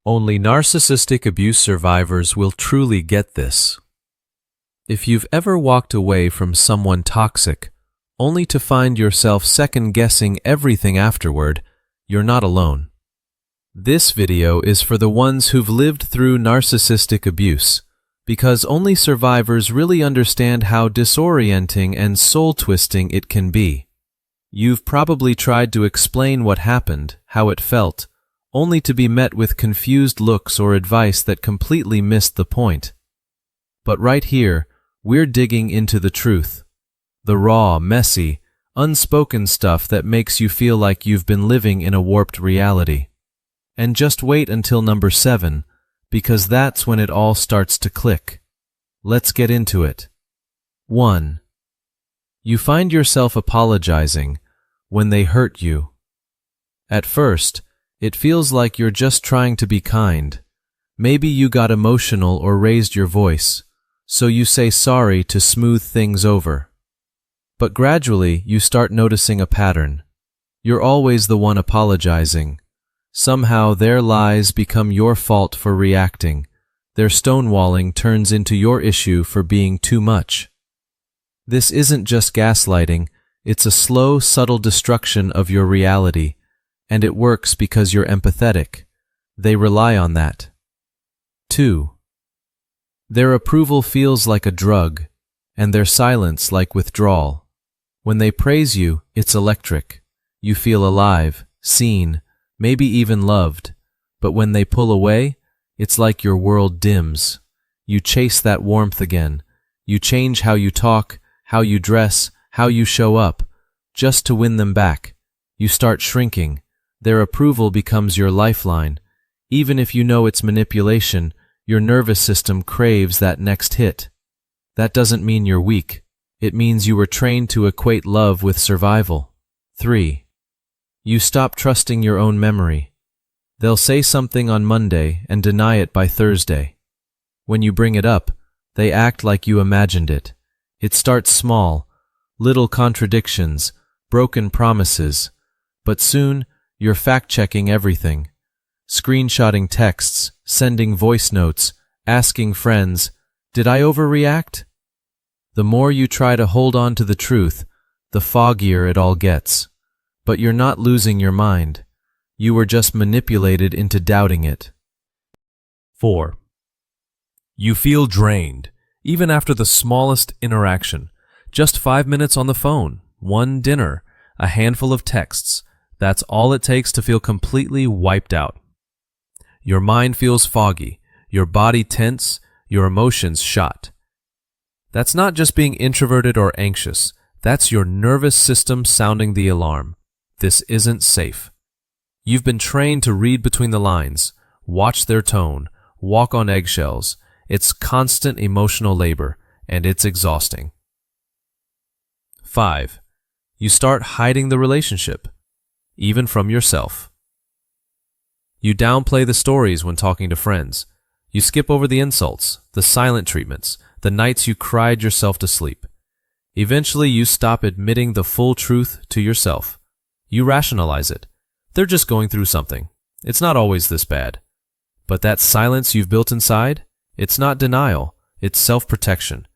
Only narcissistic abuse survivors will truly get this. If you've ever walked away from someone toxic, only to find yourself second-guessing everything afterward, you're not alone. This video is for the ones who've lived through narcissistic abuse, because only survivors really understand how disorienting and soul-twisting it can be. You've probably tried to explain what happened, how it felt, only to be met with confused looks or advice that completely missed the point. But right here, we're digging into the truth. The raw, messy, unspoken stuff that makes you feel like you've been living in a warped reality. And just wait until number 7, because that's when it all starts to click. Let's get into it. 1. You find yourself apologizing when they hurt you. At first, it feels like you're just trying to be kind. Maybe you got emotional or raised your voice, so you say sorry to smooth things over. But gradually, you start noticing a pattern. You're always the one apologizing. Somehow their lies become your fault for reacting. Their stonewalling turns into your issue for being too much. This isn't just gaslighting, it's a slow, subtle destruction of your reality, and it works because you're empathetic. They rely on that. 2. Their approval feels like a drug, and their silence like withdrawal. When they praise you, it's electric. You feel alive, seen, maybe even loved. But when they pull away, it's like your world dims. You chase that warmth again. You change how you talk, how you dress, how you show up, just to win them back. You start shrinking. Their approval becomes your lifeline. Even if you know it's manipulation, your nervous system craves that next hit. That doesn't mean you're weak. It means you were trained to equate love with survival. 3. You stop trusting your own memory. They'll say something on Monday and deny it by Thursday. When you bring it up, they act like you imagined it. It starts small, little contradictions, broken promises, but soon you're fact-checking everything. Screenshotting texts, sending voice notes, asking friends, "Did I overreact?" The more you try to hold on to the truth, the foggier it all gets. But you're not losing your mind. You were just manipulated into doubting it. 4. You feel drained, even after the smallest interaction. Just 5 minutes on the phone, one dinner, a handful of texts. That's all it takes to feel completely wiped out. Your mind feels foggy, your body tense, your emotions shot. That's not just being introverted or anxious. That's your nervous system sounding the alarm. This isn't safe. You've been trained to read between the lines, watch their tone, walk on eggshells. It's constant emotional labor, and it's exhausting. 5. You start hiding the relationship, even from yourself. You downplay the stories when talking to friends. You skip over the insults, the silent treatments, the nights you cried yourself to sleep. Eventually, you stop admitting the full truth to yourself. You rationalize it. They're just going through something. It's not always this bad. But that silence you've built inside, it's not denial, it's self-protection.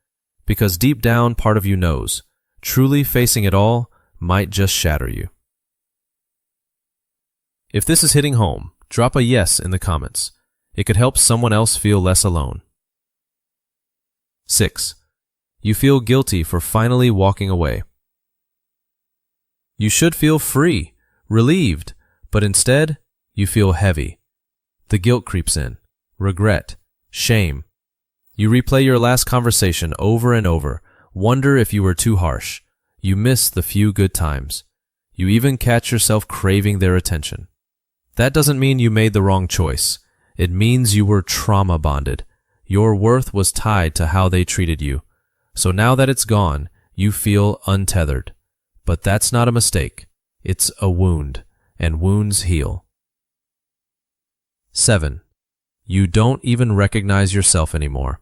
Because deep down, part of you knows, truly facing it all might just shatter you. If this is hitting home, drop a yes in the comments. It could help someone else feel less alone. 6. You feel guilty for finally walking away. You should feel free, relieved, but instead, you feel heavy. The guilt creeps in, regret, shame. You replay your last conversation over and over, wonder if you were too harsh. You miss the few good times. You even catch yourself craving their attention. That doesn't mean you made the wrong choice. It means you were trauma bonded. Your worth was tied to how they treated you. So now that it's gone, you feel untethered. But that's not a mistake. It's a wound, and wounds heal. 7. You don't even recognize yourself anymore.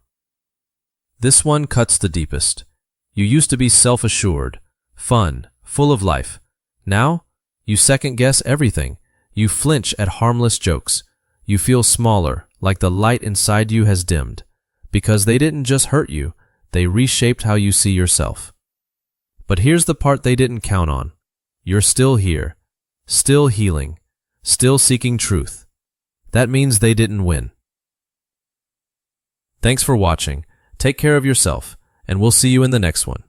This one cuts the deepest. You used to be self-assured, fun, full of life. Now, you second-guess everything. You flinch at harmless jokes. You feel smaller, like the light inside you has dimmed, because they didn't just hurt you, they reshaped how you see yourself. But here's the part they didn't count on. You're still here, still healing, still seeking truth. That means they didn't win. Thanks for watching. Take care of yourself, and we'll see you in the next one.